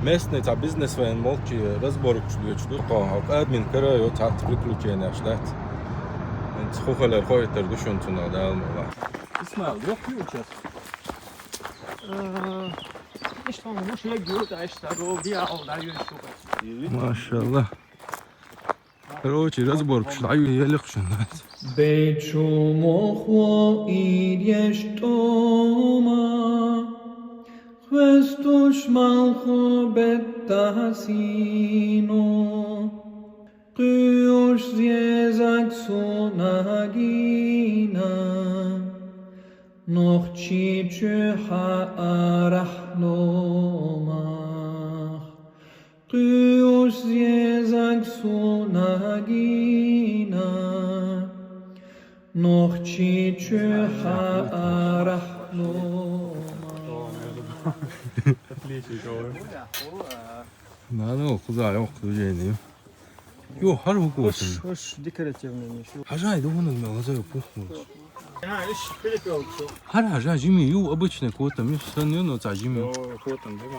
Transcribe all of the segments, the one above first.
местный бизнес воен молчи разборок чудо админ караю тат приключения штат схохалар хойтер düşüntüne de almalı. İsmail yok mu uçak? İşte onu şeye göre de işte o bir avda yürüyüş. Maşallah. Короче, разборку штаю елик şunlar. בית שומוך ואיד יש תומה, Christus malcho betahasino, Kyos ziezak sonagina, noch chiche ha'arachlomach, Kyos ziezak sonagina, noch chiche ha'arachlomach. 나는 okuza yok diyeceğim. Yok har okuyorsun. Hoş dikkat edeceğim yani şu. Hacay da bunun mağaza yok bu. Ha iş Filip yok şu. Har hacay jimi yu обычный кота ми sanıyor no jimi. O foton değil mi?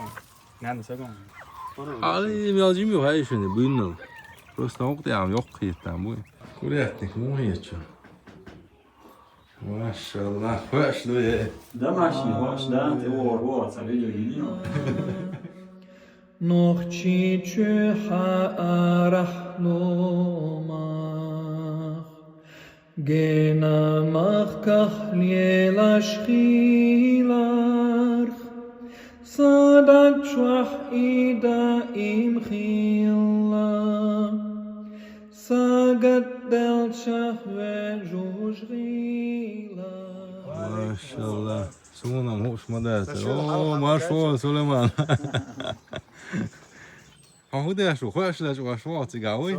Nerede sakın? Ali mi jimi yok hayır şimdi bunun. Просто okuyam yok kiyetten bu. Kuretnik mu geçiyor. Maşallah. Başlıyor. Da maşin hoş da te var sadece gidiyor. Noch chiche ha'arachlomach, genamach kach lielashchilarch, sadak shwach ida im chila, sagat delchach vejuzhrila. Maşallah. Sunam hoşuma derse. Oo maşallah Süleyman. Ha bu da şu hoşla şu schwarziga oi.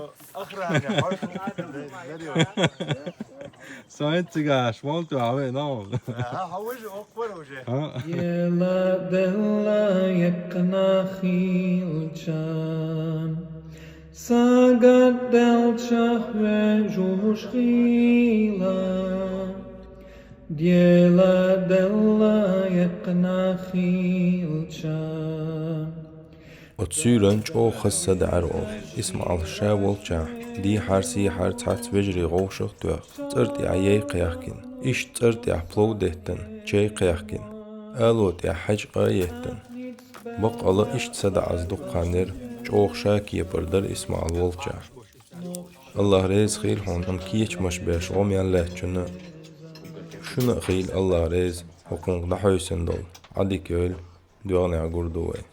Schwarziga schwalt du aber no. Yela della yekna khilchan, sagat delchach vejuzhrila. Diela della yekna khilchan. وتسيرن جو خصة دعرو اسم على الشاولجا دي حرسي حر تحت وجري غوشخ دو ترتي عيي قياكين إيش ترتي عبلو دهتن جي قياكين ألو دي حج قايهتن بق الله إيش تصدع أصدق قانر جو خشاكي بردر اسم على الولجا الله ريز خيل هون أن كيش مش باش غميان لهجنا شنو خيل الله ريز وقنق دحوسن دول عدي كيل دوغني عقردوين